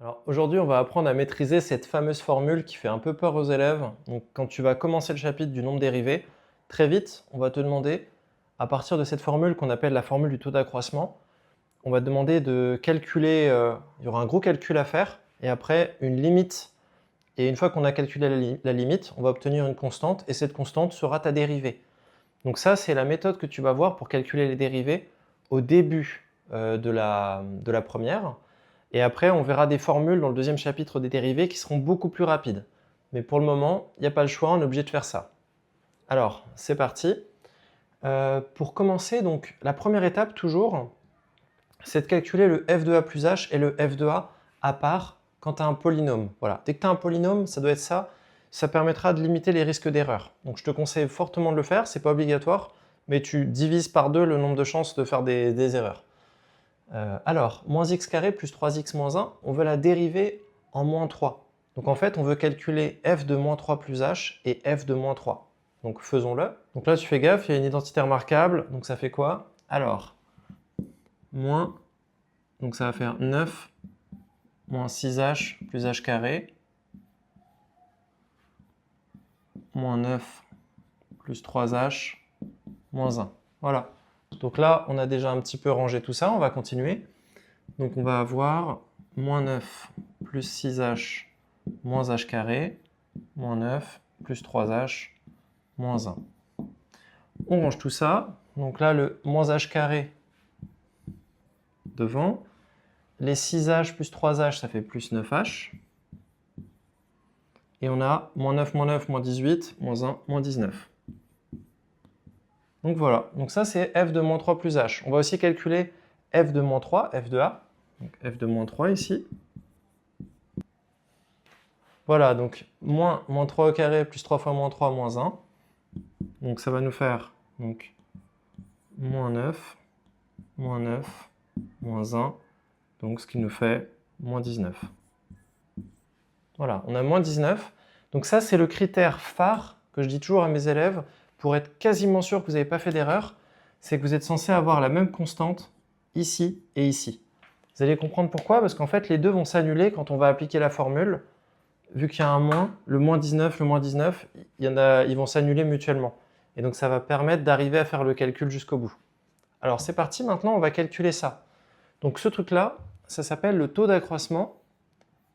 Alors aujourd'hui, on va apprendre à maîtriser cette fameuse formule qui fait un peu peur aux élèves. Donc quand tu vas commencer le chapitre du nombre dérivé, très vite, on va te demander, à partir de cette formule qu'on appelle la formule du taux d'accroissement, on va te demander de calculer, il y aura un gros calcul à faire, et après une limite. Et une fois qu'on a calculé la limite, on va obtenir une constante, et cette constante sera ta dérivée. Donc ça, c'est la méthode que tu vas voir pour calculer les dérivées au début de la première. Et après, on verra des formules dans le deuxième chapitre des dérivées qui seront beaucoup plus rapides. Mais pour le moment, il n'y a pas le choix, on est obligé de faire ça. Alors, c'est parti. Pour commencer, donc, la première étape, toujours, c'est de calculer le f de a plus h et le f de a à part quand tu as un polynôme. Voilà. Dès que tu as un polynôme, ça doit être ça. Ça permettra de limiter les risques d'erreur. Donc, je te conseille fortement de le faire, c'est pas obligatoire, mais tu divises par 2 le nombre de chances de faire des erreurs. Alors, moins x carré plus 3x moins 1, on veut la dériver en moins 3. Donc en fait, on veut calculer f de moins 3 plus h et f de moins 3. Donc faisons-le. Donc là, tu fais gaffe, il y a une identité remarquable. Donc ça fait quoi? Alors, moins, donc ça va faire 9 moins 6h plus h carré, moins 9 plus 3h moins 1. Voilà. Donc là, on a déjà un petit peu rangé tout ça, on va continuer. Donc on va avoir moins 9 plus 6h moins h carré, moins 9 plus 3h moins 1. On range tout ça. Donc là, le moins h carré devant. Les 6h plus 3h, ça fait plus 9h. Et on a moins 9, moins 18, moins 1, moins 19. Donc voilà. Donc ça, c'est f de moins 3 plus h. On va aussi calculer f de moins 3, f de a. Donc f de moins 3 ici. Voilà, donc moins 3 au carré plus 3 fois moins 3, moins 1. Donc ça va nous faire donc, moins 9, moins 1, donc ce qui nous fait moins 19. Voilà, on a moins 19. Donc ça, c'est le critère phare que je dis toujours à mes élèves pour être quasiment sûr que vous n'avez pas fait d'erreur, c'est que vous êtes censé avoir la même constante ici et ici. Vous allez comprendre pourquoi, parce qu'en fait, les deux vont s'annuler quand on va appliquer la formule. Vu qu'il y a un moins, le moins 19, ils vont s'annuler mutuellement. Et donc ça va permettre d'arriver à faire le calcul jusqu'au bout. Alors c'est parti, maintenant on va calculer ça. Donc ce truc-là, ça s'appelle le taux d'accroissement.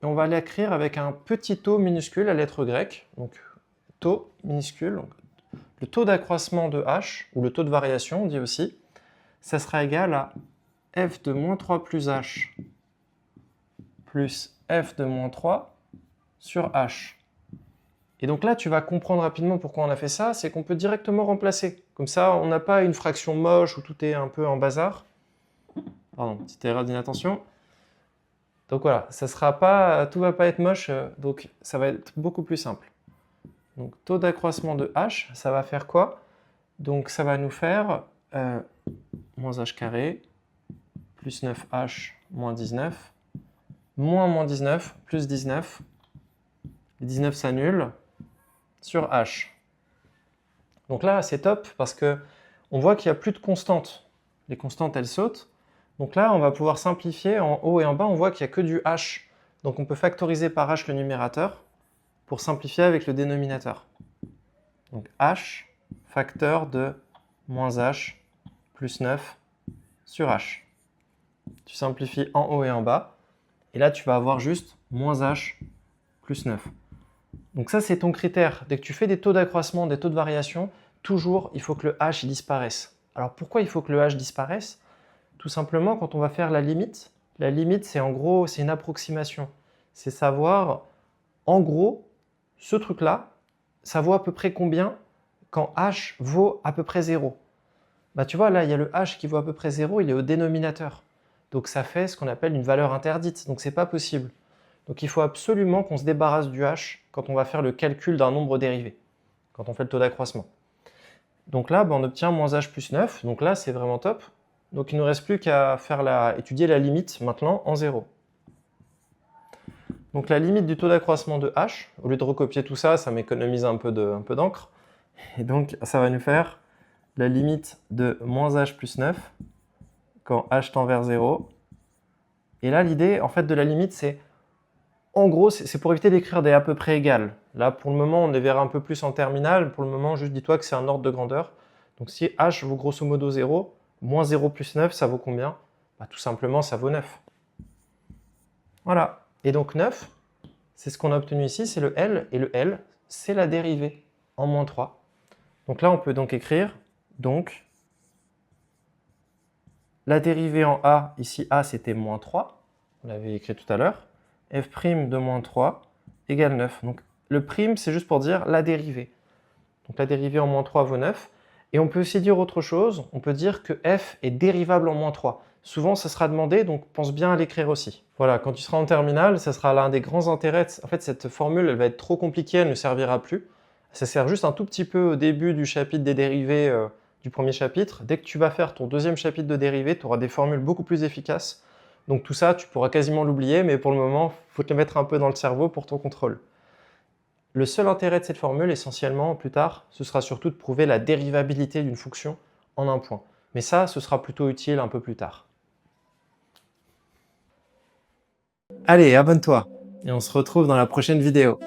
Et on va l'écrire avec un petit taux minuscule, la lettre grecque. Donc taux minuscule. Donc, le taux d'accroissement de h, ou le taux de variation, on dit aussi, ça sera égal à f de moins 3 plus h plus f de moins 3 sur h. Et donc là, tu vas comprendre rapidement pourquoi on a fait ça, c'est qu'on peut directement remplacer. Comme ça, on n'a pas une fraction moche où tout est un peu en bazar. Pardon, petite erreur d'inattention. Donc voilà, ça sera pas, tout va pas être moche, donc ça va être beaucoup plus simple. Donc taux d'accroissement de h, ça va faire quoi? Donc ça va nous faire moins h carré plus 9h moins 19, moins 19 plus 19. Les 19 s'annulent sur h. Donc là, c'est top parce que on voit qu'il n'y a plus de constantes. Les constantes, elles sautent. Donc là, on va pouvoir simplifier en haut et en bas. On voit qu'il n'y a que du h. Donc on peut factoriser par h le numérateur pour simplifier avec le dénominateur. Donc h facteur de moins h plus 9 sur h. Tu simplifies en haut et en bas. Et là, tu vas avoir juste moins h plus 9. Donc ça, c'est ton critère. Dès que tu fais des taux d'accroissement, des taux de variation, toujours, il faut que le h disparaisse. Alors pourquoi il faut que le h disparaisse? Tout simplement, quand on va faire la limite, c'est en gros, c'est une approximation. C'est savoir, en gros, ce truc-là, ça vaut à peu près combien quand h vaut à peu près 0. Bah, tu vois, là, il y a le h qui vaut à peu près 0, il est au dénominateur. Donc ça fait ce qu'on appelle une valeur interdite, donc c'est pas possible. Donc il faut absolument qu'on se débarrasse du h quand on va faire le calcul d'un nombre dérivé, quand on fait le taux d'accroissement. Donc là, on obtient moins h plus 9, donc là c'est vraiment top. Donc il ne nous reste plus qu'à faire étudier la limite maintenant en 0. Donc la limite du taux d'accroissement de h, au lieu de recopier tout ça, ça m'économise un peu d'encre. Et donc ça va nous faire la limite de moins h plus 9 quand h tend vers 0. Et là l'idée en fait de la limite c'est En gros, c'est pour éviter d'écrire des à peu près égales. Là, pour le moment, on les verra un peu plus en terminale. Pour le moment, juste dis-toi que c'est un ordre de grandeur. Donc si h vaut grosso modo 0, moins 0 plus 9, ça vaut combien? Bah, tout simplement, ça vaut 9. Voilà. Et donc 9, c'est ce qu'on a obtenu ici, c'est le L. Et le L, c'est la dérivée en moins 3. Donc là, on peut donc écrire, donc, la dérivée en A, ici A, c'était moins 3. On l'avait écrit tout à l'heure. F' de moins 3 égale 9. Donc le prime, c'est juste pour dire la dérivée. Donc la dérivée en moins 3 vaut 9. Et on peut aussi dire autre chose. On peut dire que f est dérivable en moins 3. Souvent, ça sera demandé, donc pense bien à l'écrire aussi. Voilà, quand tu seras en terminale, ça sera l'un des grands intérêts. En fait, cette formule, elle va être trop compliquée, elle ne servira plus. Ça sert juste un tout petit peu au début du chapitre des dérivés du premier chapitre. Dès que tu vas faire ton deuxième chapitre de dérivés, tu auras des formules beaucoup plus efficaces. Donc tout ça, tu pourras quasiment l'oublier, mais pour le moment, il faut te le mettre un peu dans le cerveau pour ton contrôle. Le seul intérêt de cette formule, essentiellement, plus tard, ce sera surtout de prouver la dérivabilité d'une fonction en un point. Mais ça, ce sera plutôt utile un peu plus tard. Allez, abonne-toi et on se retrouve dans la prochaine vidéo.